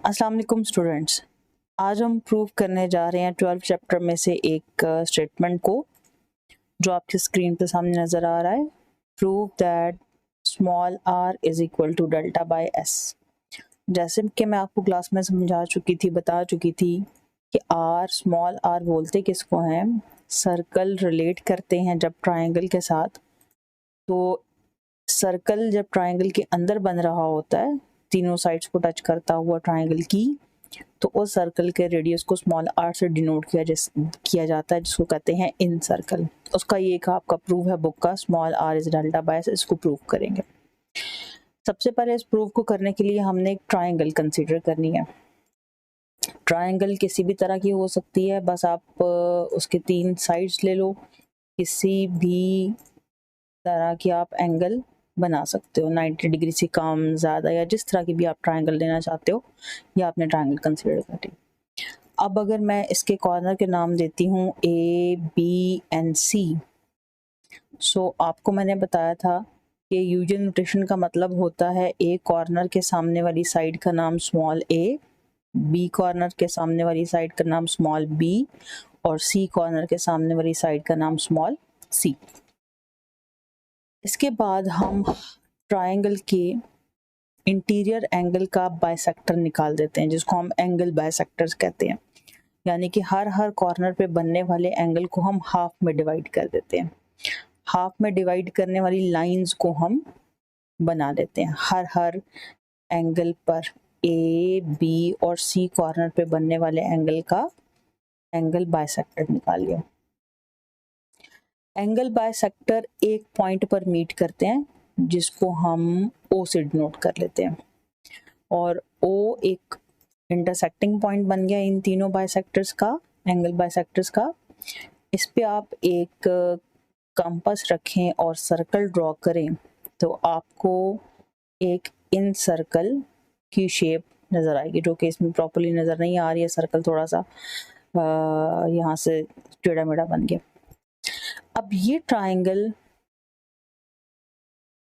अस्सलाम वालेकुम स्टूडेंट्स। आज हम प्रूव करने जा रहे हैं 12 चैप्टर में से एक स्टेटमेंट को जो आपकी स्क्रीन पे सामने नज़र आ रहा है। Prove that small r is equal to delta by s. जैसे कि मैं आपको क्लास में समझा चुकी थी, बता चुकी थी कि आर, स्मॉल आर बोलते किसको हैं? सर्कल रिलेट करते हैं जब ट्राइंगल के साथ। तो सर्कल जब ट्राइंगल के अंदर बन रहा होता है, तीनों साइड्स को टच करता हुआ ट्राइंगल की, तो उस सर्कल के रेडियस को स्मॉल आर से डिनोट किया जाता है, जिसको कहते हैं इन सर्कल। उसका ये एक आपका प्रूव है बुक का, small r is delta by s. इसको प्रूव करेंगे। सबसे पहले इस प्रूव को करने के लिए हमने एक ट्राइंगल कंसीडर करनी है। ट्राइंगल किसी भी तरह की हो सकती है, बस आप उसके 3 साइड्स ले लो, किसी भी तरह की आप एंगल बना सकते हो, 90 डिग्री से कम, ज़्यादा, या जिस तरह की भी आप ट्राइंगल लेना चाहते हो, ये आपने ट्राइंगल कंसीडर कर ली। अब अगर मैं इसके कॉर्नर के नाम देती हूँ ए, बी एंड सी। सो आपको मैंने बताया था कि यूजुअल नोटेशन का मतलब होता है ए कॉर्नर के सामने वाली साइड का नाम स्मॉल ए, बी कॉर्नर के सामने वाली साइड का नाम स्मॉल बी, और सी कॉर्नर के सामने वाली साइड का नाम स्मॉल सी। इसके बाद हम ट्राइंगल के इंटीरियर एंगल का बाइसेक्टर निकाल देते हैं, जिसको हम एंगल बाइसेक्टर्स कहते हैं। यानी कि हर कॉर्नर पे बनने वाले एंगल को हम हाफ में डिवाइड कर देते हैं। हाफ में डिवाइड करने वाली लाइंस को हम बना लेते हैं। हर एंगल पर ए, बी और सी कॉर्नर पे बनने वाले एंगल का एंगल बाइसेक्टर निकाल लिया। एंगल बाइसेक्टर एक पॉइंट पर मीट करते हैं, जिसको हम ओ से डिनोट कर लेते हैं, और ओ एक इंटरसेक्टिंग पॉइंट बन गया इन तीनों बाइसेक्टर्स का, एंगल बाइसेक्टर्स का। इस पे आप एक कंपास रखें और सर्कल ड्रॉ करें, तो आपको एक इन सर्कल की शेप नज़र आएगी, जो कि इसमें प्रॉपर्ली नज़र नहीं आ रही है। सर्कल थोड़ा सा यहाँ से टेढ़ा मेढ़ा बन गया। अब ये ट्राइंगल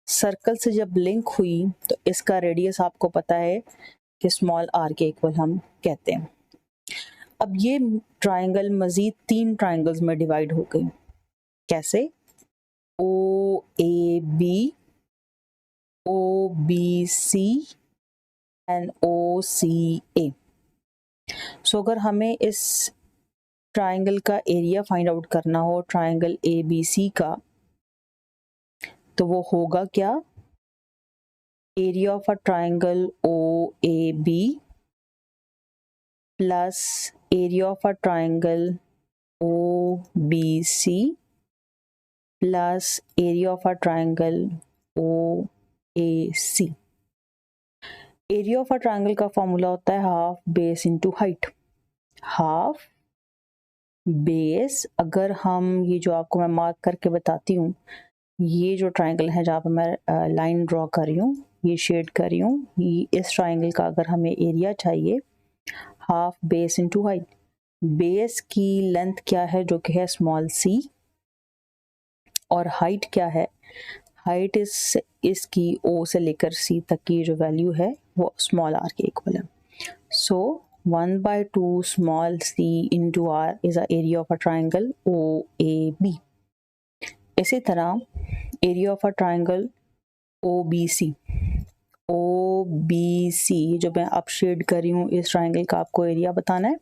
सर्कल से जब लिंक हुई, तो इसका रेडियस आपको पता है कि स्मॉल आर के इक्वल हम कहते हैं। अब ये ट्राइंगल मजीद 3 ट्राइंगल्स में डिवाइड हो गई। कैसे? O A B, O B C and O C A. So अगर हमें इस ट्राइंगल का एरिया फाइंड आउट करना हो, ट्राइंगल ए बी सी का, तो वो होगा क्या? Area of a triangle O A B plus area of a triangle O B C plus area of a triangle O A C. Area of a triangle का formula होता है half base into height. Half base, अगर हम ये जो आपको मैं mark करके बताती हूँ, ये जो ट्राइंगल है जहाँ पर मैं लाइन ड्रॉ कर रही हूँ, ये शेड कर रही हूँ, इस ट्राइंगल का अगर हमें एरिया चाहिए, half base into height. Base की लेंथ क्या है? जो कि है स्मॉल सी, और हाइट क्या है? हाइट इसकी ओ से लेकर सी तक की जो वैल्यू है वो स्मॉल आर के इक्वल है। So 1/2 small c into r is a area of a triangle O A B. इसी तरह area of a triangle O B C. O B C जो मैं अब शेड कर रही हूँ, इस ट्राइंगल का आपको एरिया बताना है।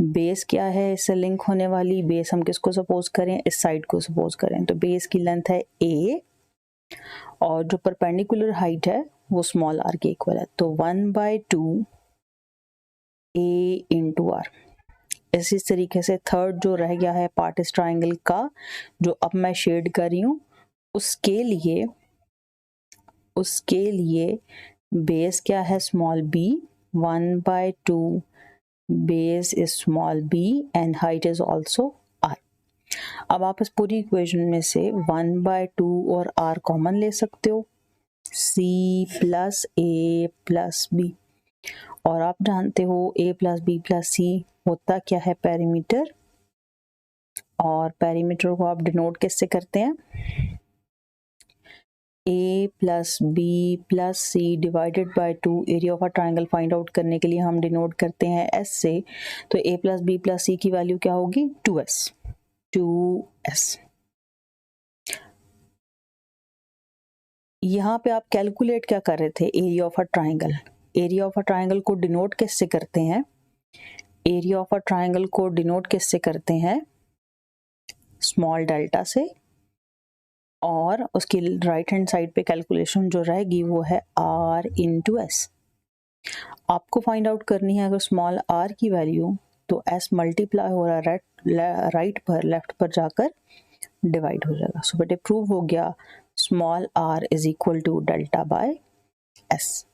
बेस क्या है इससे लिंक होने वाली? बेस हम किसको सपोज करें? इस साइड को सपोज करें। तो बेस की लेंथ है ए, और जो परपेंडिकुलर हाइट है वो स्मॉल आर के इक्वल है। तो 1/2 ए इंटू आर। इसी तरीके से थर्ड जो रह गया है पार्ट इस ट्राइंगल का, जो अब मैं शेड कर रही हूँ, उसके लिए बेस क्या है? Small b. 1/2 base is small b and height is also r. अब आप इस पूरी इक्वेशन में से 1/2 और आर कॉमन ले सकते हो, सी प्लस ए प्लस बी। और आप जानते हो ए प्लस बी प्लस सी होता क्या है? पेरीमीटर। और पेरीमीटर को आप डिनोट किससे करते हैं? A plus B plus C divided by 2 area of a triangle find out करने के लिए हम डिनोट करते हैं एस से। तो ए प्लस बी प्लस सी की वैल्यू क्या होगी? 2s। यहाँ पे आप कैलकुलेट क्या कर रहे थे? Area of a triangle. Area of a triangle को डिनोट किससे करते हैं? एरिया ऑफ अ ट्राइंगल को डिनोट किससे करते हैं? स्मॉल डेल्टा से, और उसकी राइट हैंड साइड पे कैलकुलेशन जो रहेगी वो है r इंटू एस। आपको फाइंड आउट करनी है अगर स्मॉल r की वैल्यू, तो s मल्टीप्लाई हो रहा है राइट पर, लेफ्ट पर जाकर डिवाइड हो जाएगा। सो बेटे प्रूव हो गया small r is equal to delta by s।